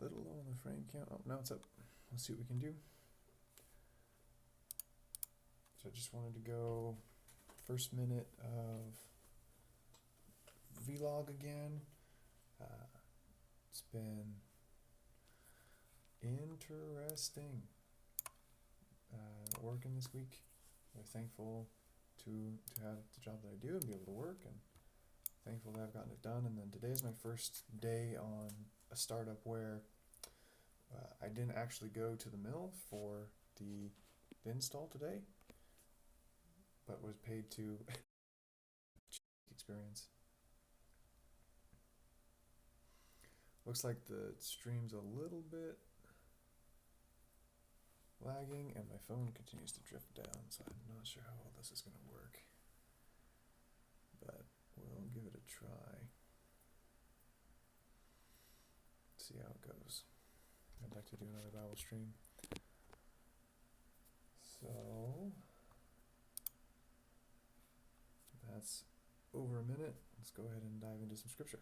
little low on the frame count. Oh, now it's up. Let's see what we can do. So I just wanted to go first minute of vlog again. It's been interesting working this week. Very thankful to have the job that I do and be able to work, and thankful that I've gotten it done. And then today is my first day on a startup where I didn't actually go to the mill for the install today, but was paid to experience. Looks like the stream's a little bit lagging and my phone continues to drift down, so I'm not sure how well this is going to work, but we'll give it a try. See how it goes. I'd like to do another Bible stream. So that's over a minute. Let's go ahead and dive into some scripture.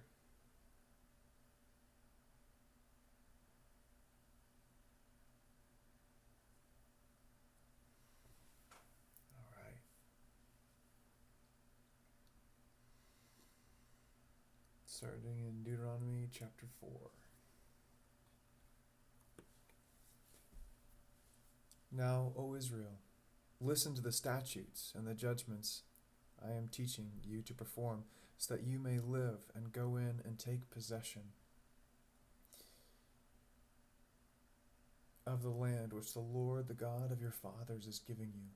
All right. Starting in Deuteronomy chapter 4. Now, O Israel, listen to the statutes and the judgments I am teaching you to perform, so that you may live and go in and take possession of the land which the Lord, the God of your fathers, is giving you.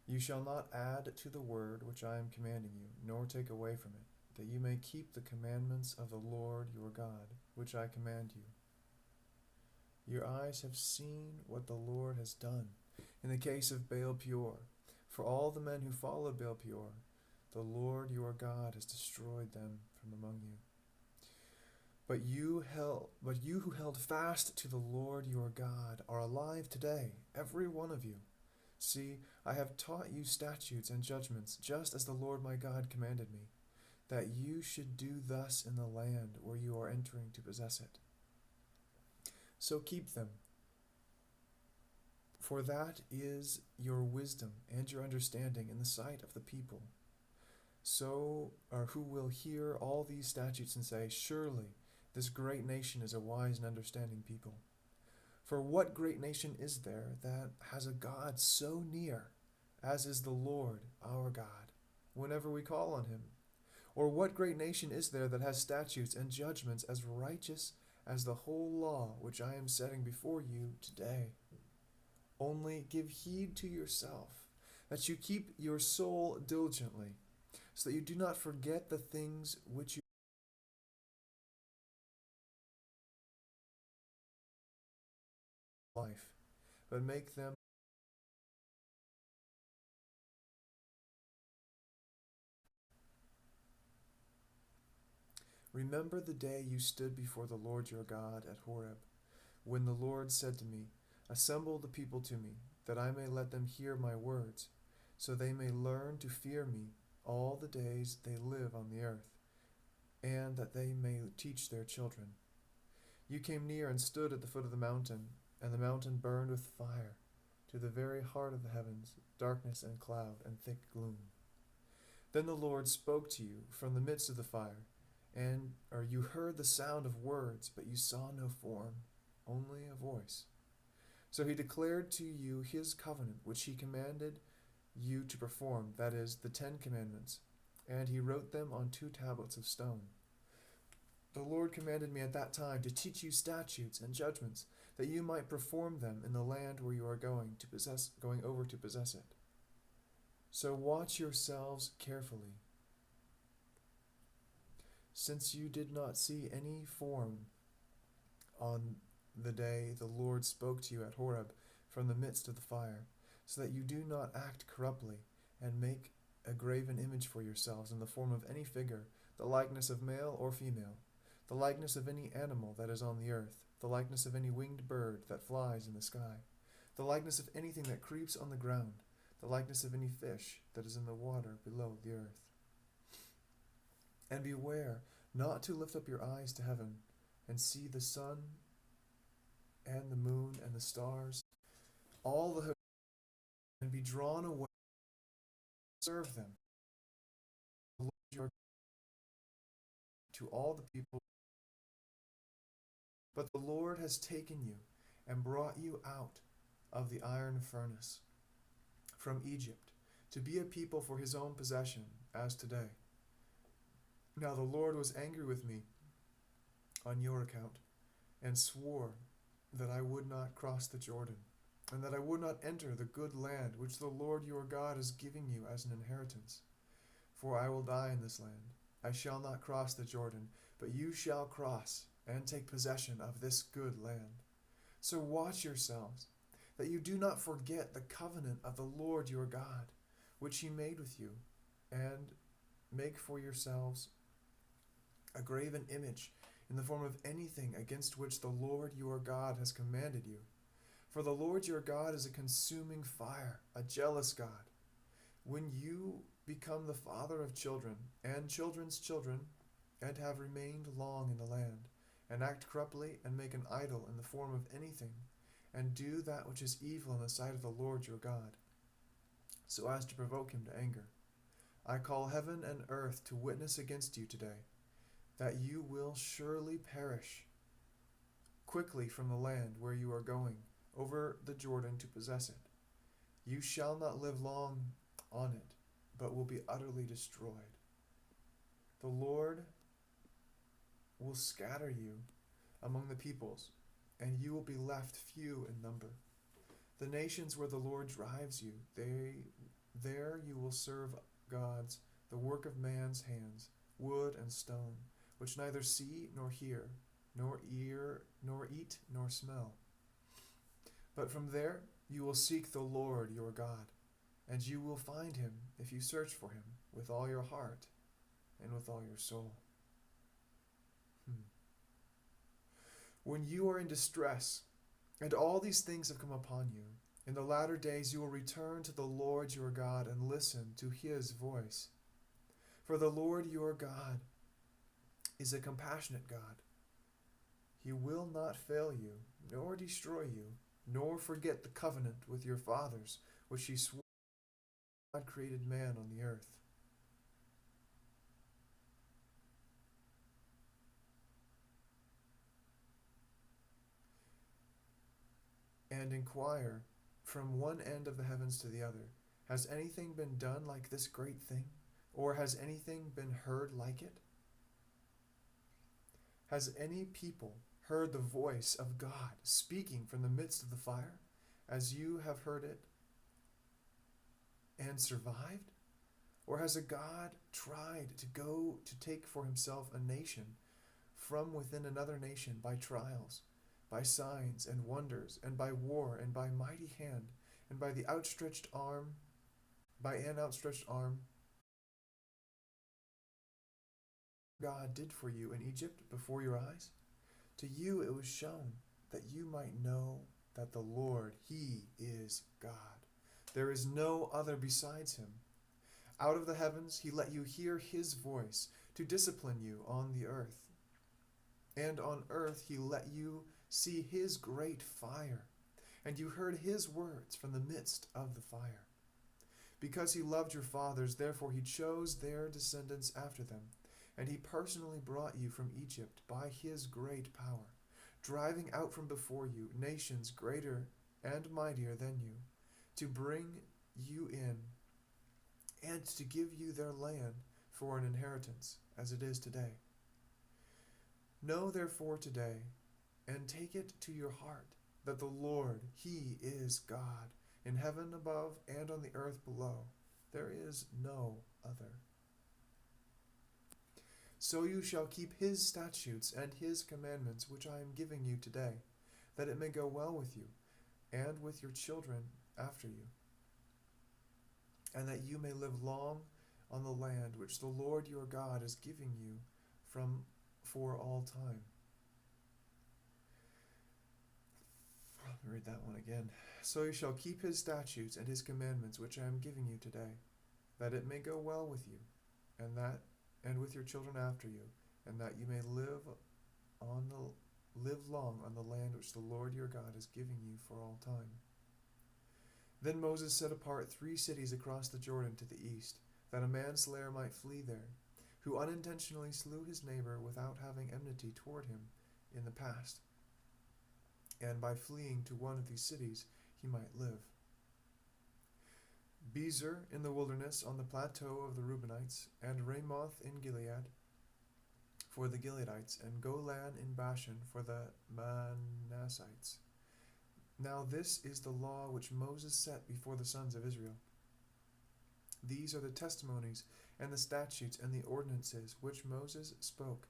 You shall not add to the word which I am commanding you, nor take away from it, that you may keep the commandments of the Lord your God, which I command you. Your eyes have seen what the Lord has done in the case of Baal Peor. For all the men who followed Baal Peor, the Lord your God has destroyed them from among you. But you who held fast to the Lord your God are alive today, every one of you. See, I have taught you statutes and judgments, just as the Lord my God commanded me, that you should do thus in the land where you are entering to possess it. So keep them, for that is your wisdom and your understanding in the sight of the people. Who will hear all these statutes and say, surely this great nation is a wise and understanding people. For what great nation is there that has a God so near, as is the Lord our God, whenever we call on him? Or what great nation is there that has statutes and judgments as righteous as the whole law which I am setting before you today? Only give heed to yourself, that you keep your soul diligently, so that you do not forget the things which you life, but make them Remember the day you stood before the Lord your God at Horeb, when the Lord said to me, assemble the people to me, that I may let them hear my words, so they may learn to fear me all the days they live on the earth, and that they may teach their children. You came near and stood at the foot of the mountain, and the mountain burned with fire, to the very heart of the heavens, darkness and cloud and thick gloom. Then the Lord spoke to you from the midst of the fire, or you heard the sound of words, but you saw no form, only a voice. So he declared to you his covenant, which he commanded you to perform, that is, the 10 Commandments, and he wrote them on 2 tablets of stone. The Lord commanded me at that time to teach you statutes and judgments, that you might perform them in the land where you are going over to possess it. So watch yourselves carefully, since you did not see any form on the day the Lord spoke to you at Horeb from the midst of the fire, so that you do not act corruptly and make a graven image for yourselves in the form of any figure, the likeness of male or female, the likeness of any animal that is on the earth, the likeness of any winged bird that flies in the sky, the likeness of anything that creeps on the ground, the likeness of any fish that is in the water below the earth. And beware not to lift up your eyes to heaven and see the sun and the moon and the stars, all the hosts, and be drawn away, serve them, the Lord your to all the people. But the Lord has taken you and brought you out of the iron furnace from Egypt to be a people for his own possession, as today. Now the Lord was angry with me on your account, and swore that I would not cross the Jordan, and that I would not enter the good land which the Lord your God is giving you as an inheritance. For I will die in this land. I shall not cross the Jordan, but you shall cross and take possession of this good land. So watch yourselves, that you do not forget the covenant of the Lord your God, which he made with you, and make for yourselves a graven image in the form of anything against which the Lord your God has commanded you. For the Lord your God is a consuming fire, a jealous God. When you become the father of children and children's children, and have remained long in the land, and act corruptly, and make an idol in the form of anything, and do that which is evil in the sight of the Lord your God, so as to provoke him to anger, I call heaven and earth to witness against you today, that you will surely perish quickly from the land where you are going over the Jordan to possess it. You shall not live long on it, but will be utterly destroyed. The Lord will scatter you among the peoples, and you will be left few in number. The nations where the Lord drives you, there you will serve gods, the work of man's hands, wood and stone, which neither see nor hear, nor eat nor smell. But from there you will seek the Lord your God, and you will find him if you search for him with all your heart and with all your soul. When you are in distress, and all these things have come upon you, in the latter days you will return to the Lord your God and listen to his voice. For the Lord your God is a compassionate God. He will not fail you, nor destroy you, nor forget the covenant with your fathers, which he swore when God created man on the earth. And inquire from one end of the heavens to the other, has anything been done like this great thing? Or has anything been heard like it? Has any people heard the voice of God speaking from the midst of the fire, as you have heard it, and survived? Or has a God tried to go to take for himself a nation from within another nation by trials, by signs and wonders, and by war, and by mighty hand, and by an outstretched arm, God did for you in Egypt before your eyes? To you it was shown, that you might know that the Lord, he is God. There is no other besides him. Out of the heavens he let you hear his voice, to discipline you on the earth. And on earth he let you see his great fire, and you heard his words from the midst of the fire. Because he loved your fathers, therefore he chose their descendants after them, and he personally brought you from Egypt by his great power, driving out from before you nations greater and mightier than you, to bring you in, and to give you their land for an inheritance, as it is today. Know therefore today, and take it to your heart, that the Lord, he is God, in heaven above and on the earth below. There is no other. So you shall keep his statutes and his commandments, which I am giving you today, that it may go well with you, and with your children after you, and that you may live long on the land which the Lord your God is giving you for all time. Let me read that one again. So you shall keep his statutes and his commandments, which I am giving you today, that it may go well with you, and with your children after you, and that you may live live long on the land which the Lord your God is giving you for all time. Then Moses set apart 3 cities across the Jordan to the east, that a manslayer might flee there, who unintentionally slew his neighbor without having enmity toward him in the past. And by fleeing to one of these cities he might live. Bezer in the wilderness on the plateau of the Reubenites, and Ramoth in Gilead for the Gileadites, and Golan in Bashan for the Manassites. Now this is the law which Moses set before the sons of Israel. These are the testimonies and the statutes and the ordinances which Moses spoke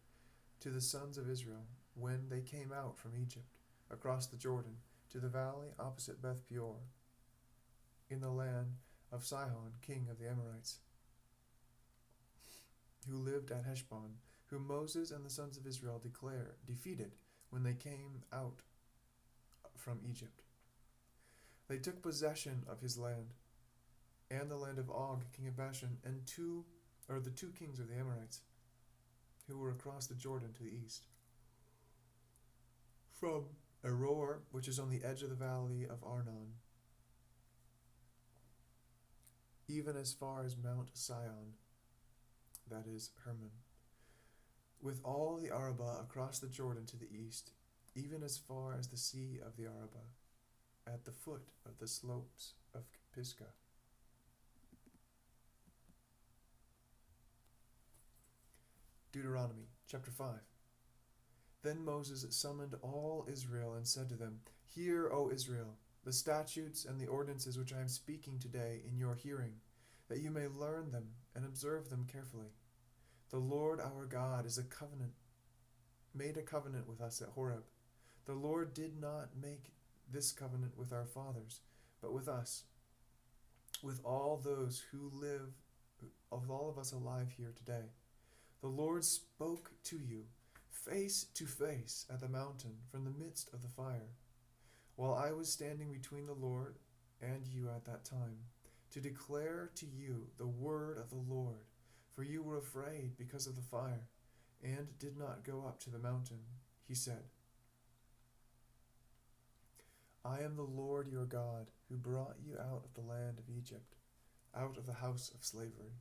to the sons of Israel when they came out from Egypt, across the Jordan, to the valley opposite Beth Peor, in the land of Sihon, king of the Amorites, who lived at Heshbon, whom Moses and the sons of Israel defeated when they came out from Egypt. They took possession of his land, and the land of Og, king of Bashan, and the two kings of the Amorites, who were across the Jordan to the east, from Aroer, which is on the edge of the valley of Arnon, even as far as Mount Sion, that is Hermon, with all the Arabah across the Jordan to the east, even as far as the sea of the Arabah, at the foot of the slopes of Pisgah. Deuteronomy chapter 5. Then Moses summoned all Israel and said to them, Hear, O Israel, the statutes and the ordinances which I am speaking today in your hearing, that you may learn them and observe them carefully. The Lord our God made a covenant with us at Horeb. The Lord did not make this covenant with our fathers, but with us, with all those who live, of all of us alive here today. The Lord spoke to you face to face at the mountain from the midst of the fire, while I was standing between the Lord and you at that time, to declare to you the word of the Lord. For you were afraid because of the fire, and did not go up to the mountain. He said, I am the Lord your God, who brought you out of the land of Egypt, out of the house of slavery.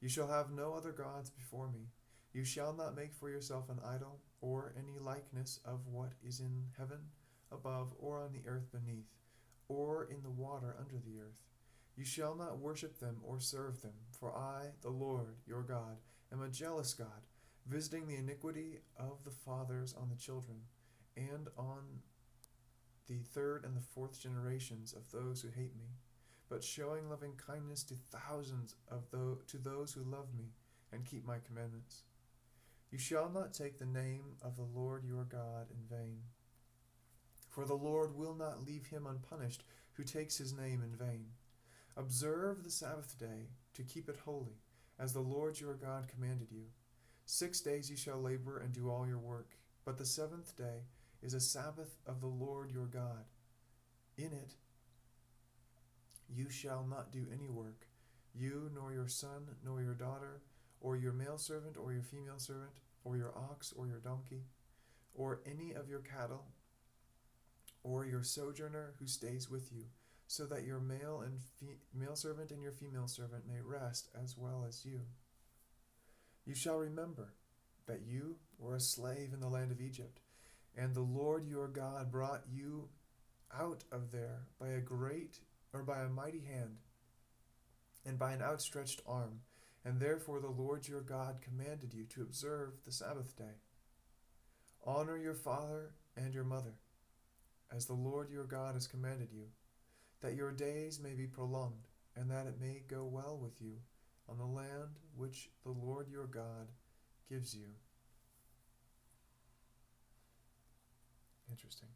You shall have no other gods before me. You shall not make for yourself an idol, or any likeness of what is in heaven above, or on the earth beneath, or in the water under the earth. You shall not worship them or serve them, for I, the Lord your God, am a jealous God, visiting the iniquity of the fathers on the children, and on the 3rd and the 4th generations of those who hate me, but showing loving kindness to thousands to those who love me and keep my commandments. You shall not take the name of the Lord your God in vain, for the Lord will not leave him unpunished who takes his name in vain. Observe the Sabbath day to keep it holy, as the Lord your God commanded you. 6 days you shall labor and do all your work, but the 7th day is a Sabbath of the Lord your God. In it you shall not do any work, you nor your son nor your daughter, or your male servant or your female servant, or your ox or your donkey, or any of your cattle, or your sojourner who stays with you, so that your male servant and your female servant may rest as well as you. You shall remember that you were a slave in the land of Egypt, and the Lord your God brought you out of there by a mighty hand, and by an outstretched arm, and therefore the Lord your God commanded you to observe the Sabbath day. Honor your father and your mother, as the Lord your God has commanded you, that your days may be prolonged, and that it may go well with you on the land which the Lord your God gives you. Interesting.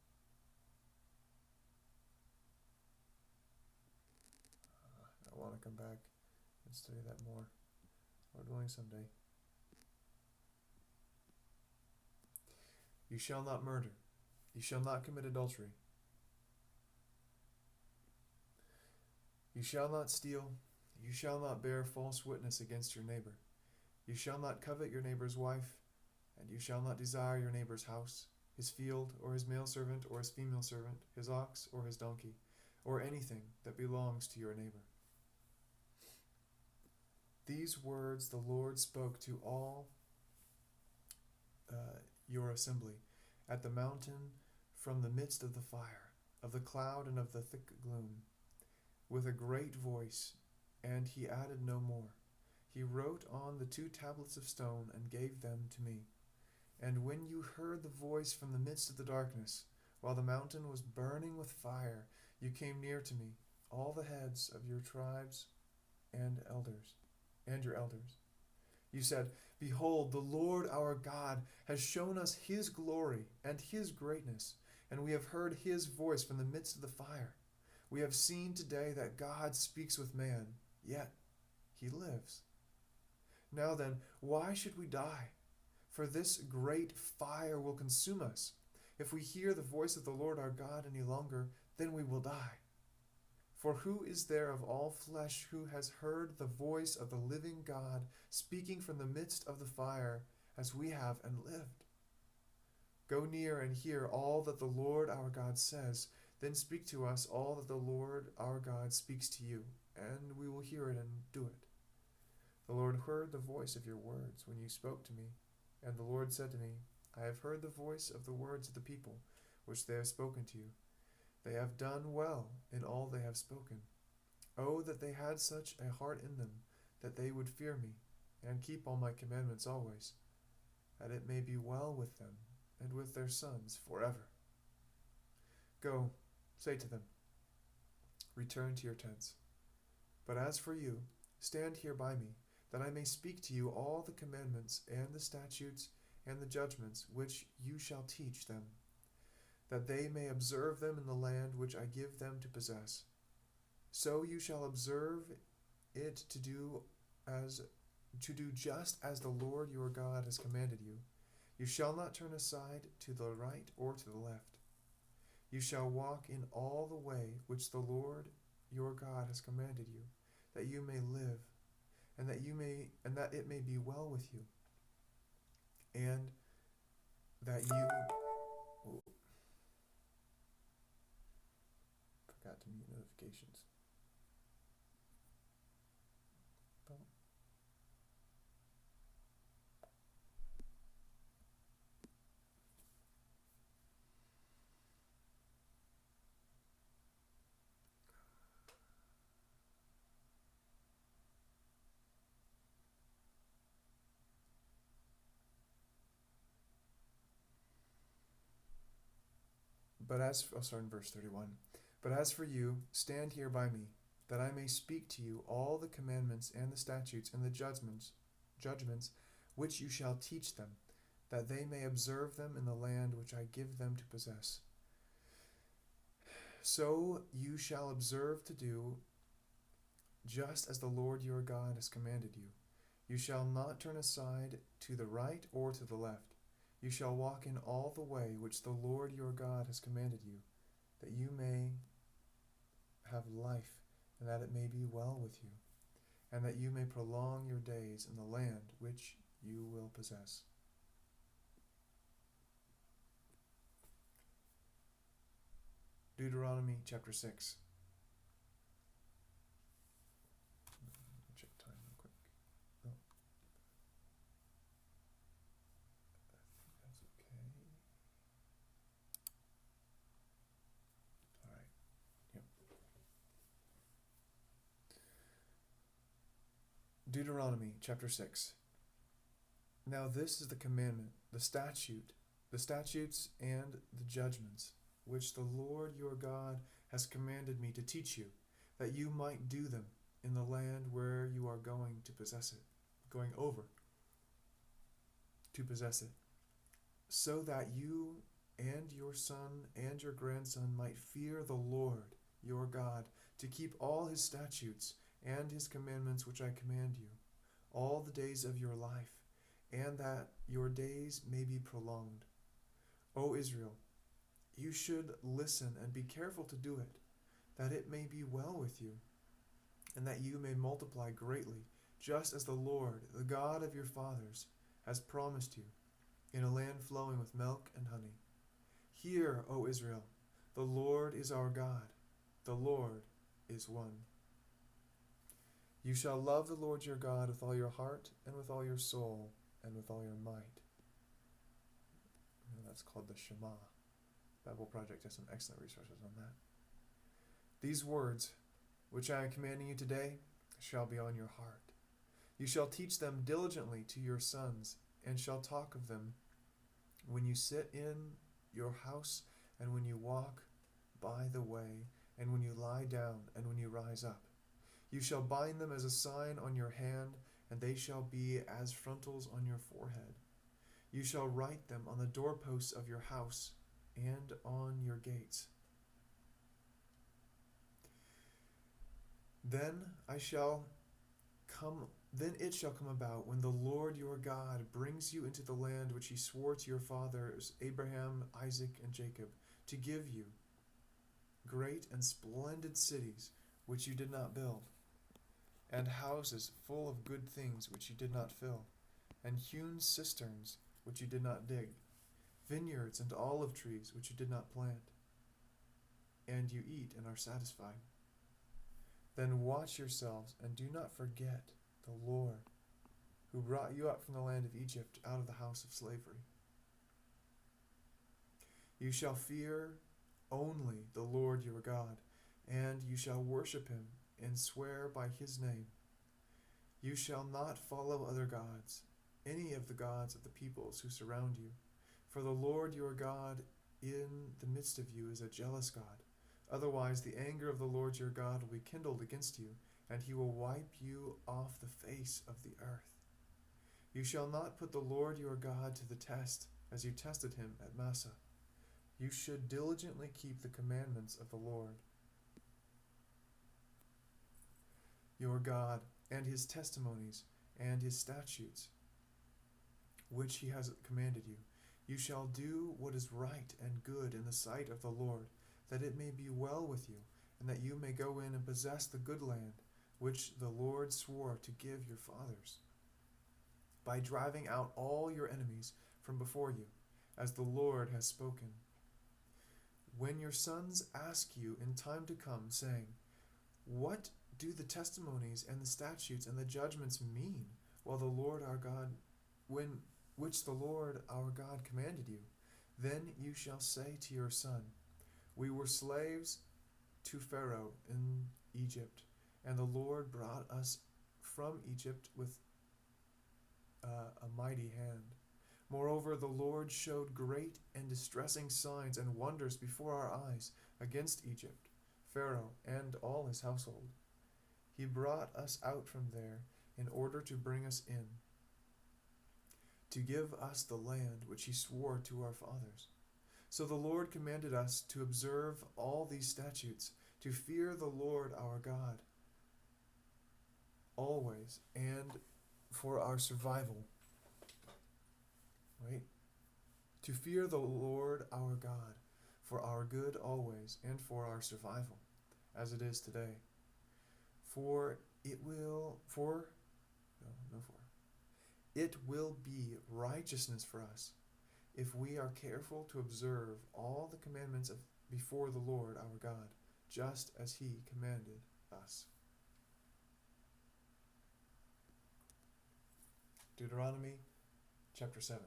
I want to come back and study that more. Lord willing, someday. You shall not murder. You shall not commit adultery. You shall not steal. You shall not bear false witness against your neighbor. You shall not covet your neighbor's wife, and you shall not desire your neighbor's house. his field, or his male servant, or his female servant, his ox, or his donkey, or anything that belongs to your neighbor. These words the Lord spoke to all your assembly at the mountain from the midst of the fire, of the cloud, and of the thick gloom, with a great voice, and he added no more. He wrote on the 2 tablets of stone and gave them to me. And when you heard the voice from the midst of the darkness, while the mountain was burning with fire, you came near to me, all the heads of your tribes and your elders. You said, Behold, the Lord our God has shown us his glory and his greatness, and we have heard his voice from the midst of the fire. We have seen today that God speaks with man, yet he lives. Now then, why should we die? For this great fire will consume us. If we hear the voice of the Lord our God any longer, then we will die. For who is there of all flesh who has heard the voice of the living God speaking from the midst of the fire as we have and lived? Go near and hear all that the Lord our God says. Then speak to us all that the Lord our God speaks to you, and we will hear it and do it. The Lord heard the voice of your words when you spoke to me, and the Lord said to me, I have heard the voice of the words of the people, which they have spoken to you. They have done well in all they have spoken. Oh, that they had such a heart in them, that they would fear me, and keep all my commandments always, that it may be well with them, and with their sons forever. Go, say to them, return to your tents. But as for you, stand here by me, that I may speak to you all the commandments and the statutes and the judgments which you shall teach them, that they may observe them in the land which I give them to possess. So you shall observe it to do just as the Lord your God has commanded you. You shall not turn aside to the right or to the left. You shall walk in all the way which the Lord your God has commanded you, that you may live, and that it may be well with you, and that you forgot to mute notifications. I'll start in verse 31. But as for you, stand here by me, that I may speak to you all the commandments and the statutes and the judgments which you shall teach them, that they may observe them in the land which I give them to possess. So you shall observe to do just as the Lord your God has commanded you. You shall not turn aside to the right or to the left. You shall walk in all the way which the Lord your God has commanded you, that you may have life, and that it may be well with you, and that you may prolong your days in the land which you will possess. Deuteronomy chapter 6. Check time real quick. Oh. I think that's okay. All right. Yep. Deuteronomy chapter 6. Now this is the commandment, the statutes and the judgments, which the Lord your God has commanded me to teach you, that you might do them in the land where you are going over to possess it, so that you and your son and your grandson might fear the Lord your God, to keep all his statutes and his commandments which I command you, all the days of your life, and that your days may be prolonged. O Israel, you should listen and be careful to do it, that it may be well with you, and that you may multiply greatly, just as the Lord, the God of your fathers, has promised you, in a land flowing with milk and honey. Hear, O Israel, the Lord is our God, the Lord is one. You shall love the Lord your God with all your heart, and with all your soul, and with all your might. That's called the Shema. Bible Project has some excellent resources on that. These words, which I am commanding you today, shall be on your heart. You shall teach them diligently to your sons, and shall talk of them when you sit in your house, and when you walk by the way, and when you lie down, and when you rise up. You shall bind them as a sign on your hand, and they shall be as frontals on your forehead. You shall write them on the doorposts of your house and on your gates. Then it shall come about, when the Lord your God brings you into the land which he swore to your fathers Abraham, Isaac, and Jacob, to give you great and splendid cities which you did not build, and houses full of good things which you did not fill, and hewn cisterns which you did not dig, vineyards and olive trees which you did not plant, and you eat and are satisfied. Then watch yourselves, and do not forget the Lord, who brought you up from the land of Egypt, out of the house of slavery. You shall fear only the Lord your God, and you shall worship him, and swear by his name. You shall not follow other gods, any of the gods of the peoples who surround you, for the Lord your God in the midst of you is a jealous God. Otherwise the anger of the Lord your God will be kindled against you, and he will wipe you off the face of the earth. You shall not put the Lord your God to the test, as you tested him at Massah. You should diligently keep the commandments of the Lord your God, and his testimonies, and his statutes, which he has commanded you. You shall do what is right and good in the sight of the Lord, that it may be well with you, and that you may go in and possess the good land, which the Lord swore to give your fathers, by driving out all your enemies from before you, as the Lord has spoken. When your sons ask you in time to come, saying, What do the testimonies and the statutes and the judgments mean, which the Lord our God commanded you? Then you shall say to your son, We were slaves to Pharaoh in Egypt, and the Lord brought us from Egypt with a mighty hand. Moreover, the Lord showed great and distressing signs and wonders before our eyes against Egypt, Pharaoh, and all his household. He brought us out from there in order to bring us in, to give us the land which he swore to our fathers. So the Lord commanded us to observe all these statutes, to fear the Lord our God always, and for our survival. To fear the Lord our God for our good always, and for our survival, as it is today. It will be righteousness for us if we are careful to observe all the commandments before the Lord our God, just as he commanded us. Deuteronomy chapter 7.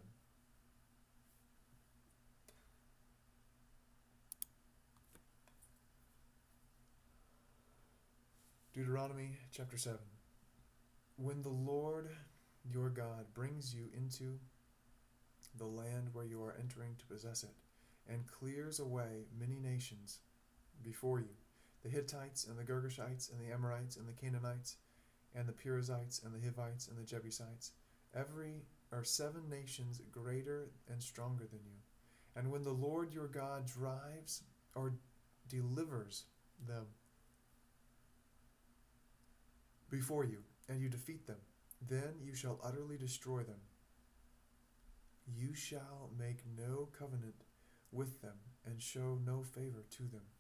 Deuteronomy chapter 7. When the Lord your God brings you into the land where you are entering to possess it, and clears away many nations before you, the Hittites and the Girgashites and the Amorites and the Canaanites and the Perizzites and the Hivites and the Jebusites, 7 nations greater and stronger than you. And when the Lord your God drives or delivers them before you, and you defeat them, then you shall utterly destroy them. You shall make no covenant with them, and show no favor to them.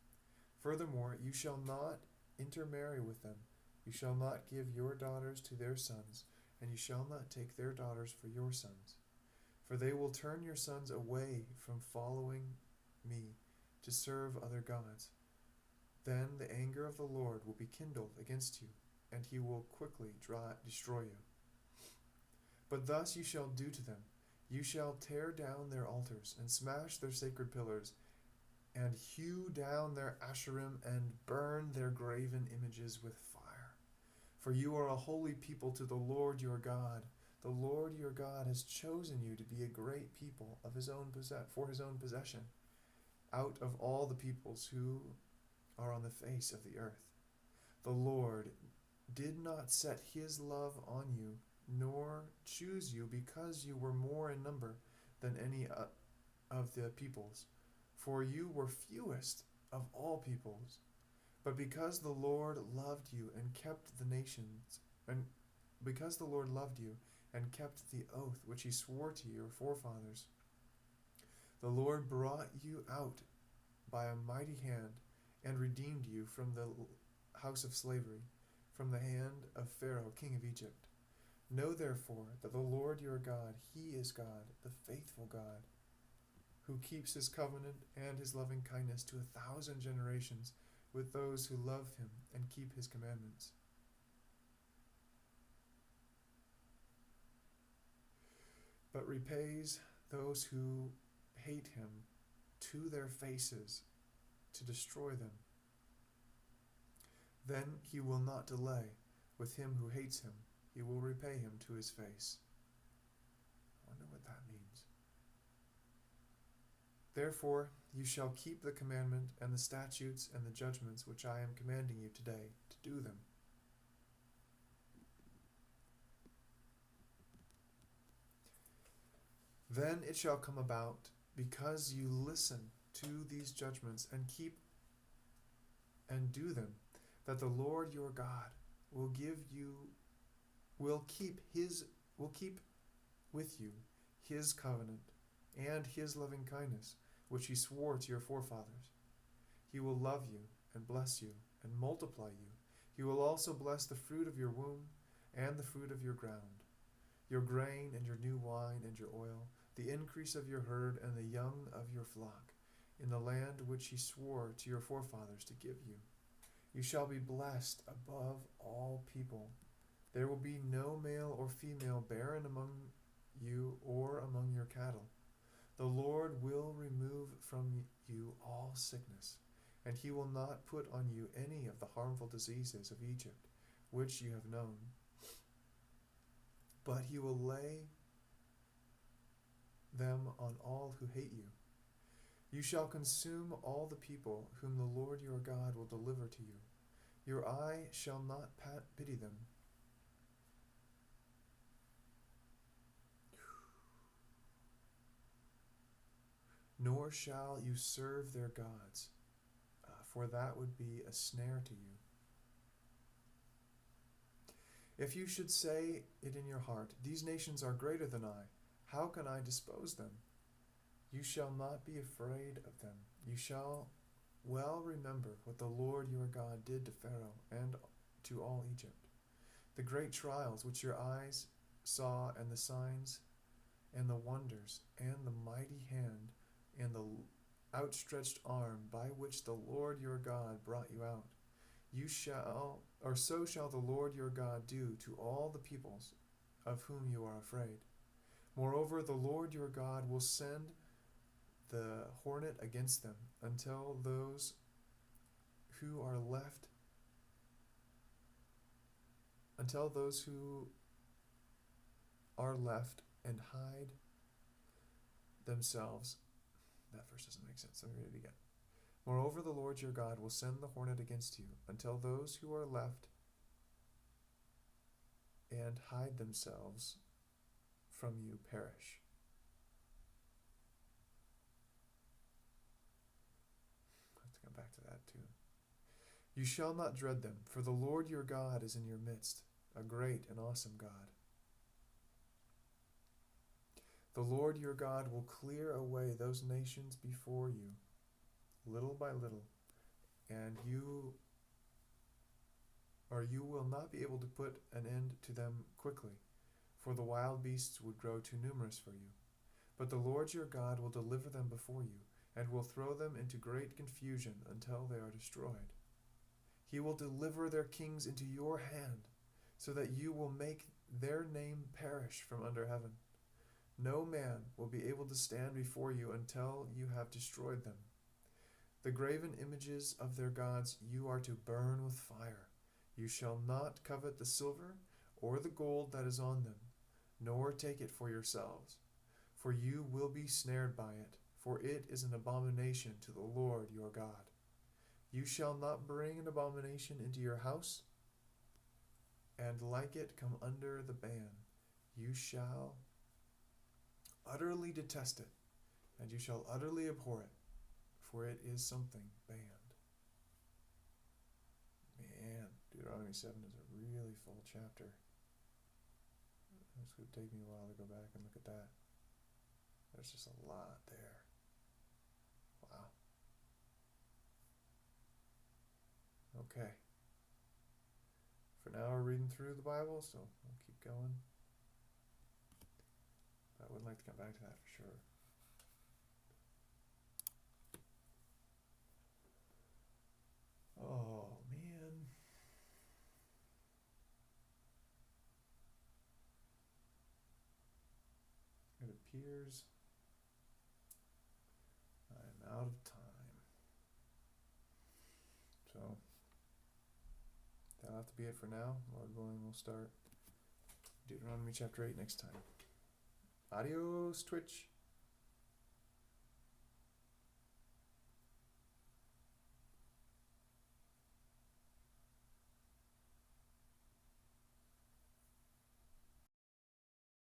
Furthermore, you shall not intermarry with them. You shall not give your daughters to their sons, and you shall not take their daughters for your sons. For they will turn your sons away from following me to serve other gods. Then the anger of the Lord will be kindled against you, and he will quickly destroy you. But thus you shall do to them. You shall tear down their altars, and smash their sacred pillars, and hew down their Asherim, and burn their graven images with fire. For you are a holy people to the Lord your God. The Lord your God has chosen you to be a great people of for his own possession, out of all the peoples who are on the face of the earth. The Lord did not set his love on you, nor choose you because you were more in number than any of the peoples, for you were fewest of all peoples. But because the Lord loved you and kept the nations, and because the Lord loved you and kept the oath which he swore to your forefathers, the Lord brought you out by a mighty hand and redeemed you from the house of slavery, from the hand of Pharaoh, king of Egypt. Know therefore that the Lord your God, he is God, the faithful God, who keeps his covenant and his loving kindness to 1,000 generations with those who love him and keep his commandments. But repays those who hate him to their faces to destroy them. Then he will not delay with him who hates him. He will repay him to his face. I wonder what that means. Therefore, you shall keep the commandment and the statutes and the judgments which I am commanding you today, to do them. Then it shall come about, because you listen to these judgments and keep and do them, that the Lord your God will keep with you his covenant and his loving kindness, which he swore to your forefathers. He will love you and bless you and multiply you. He will also bless the fruit of your womb and the fruit of your ground, your grain and your new wine and your oil, the increase of your herd and the young of your flock, in the land which he swore to your forefathers to give you. You shall be blessed above all people. There will be no male or female barren among you or among your cattle. The Lord will remove from you all sickness, and he will not put on you any of the harmful diseases of Egypt, which you have known. But he will lay them on all who hate you. You shall consume all the people whom the Lord your God will deliver to you. Your eye shall not pity them. Nor shall you serve their gods, for that would be a snare to you. If you should say it in your heart, these nations are greater than I, how can I dispose them? You shall not be afraid of them. You shall well remember what the Lord your God did to Pharaoh and to all Egypt, the great trials which your eyes saw, and the signs and the wonders and the mighty hand and the outstretched arm by which the Lord your God brought you out. So shall the Lord your God do to all the peoples of whom you are afraid. Moreover, the Lord your God will send the hornet against them until those who are left and hide themselves. That verse doesn't make sense. Let me read it again. Moreover, the Lord your God will send the hornet against you until those who are left and hide themselves from you perish. I have to come back to that too. You shall not dread them, for the Lord your God is in your midst, a great and awesome God. The Lord your God will clear away those nations before you, little by little, and you will not be able to put an end to them quickly, for the wild beasts would grow too numerous for you. But the Lord your God will deliver them before you. and will throw them into great confusion until they are destroyed. He will deliver their kings into your hand, so that you will make their name perish from under heaven. No man will be able to stand before you until you have destroyed them. The graven images of their gods you are to burn with fire. You shall not covet the silver or the gold that is on them, nor take it for yourselves, for you will be snared by it, for it is an abomination to the Lord your God. You shall not bring an abomination into your house, and like it come under the ban. You shall utterly detest it, and you shall utterly abhor it, for it is something banned. Man, Deuteronomy 7 is a really full chapter. This would take me a while to go back and look at that. There's just a lot there. Wow. Okay. For now, we're reading through the Bible, so we'll keep going. But I would like to come back to that for sure. Oh, man. It appears I'm out of time. So, that'll have to be it for now. Lord willing, we'll start Deuteronomy chapter 8 next time. Adios, Twitch.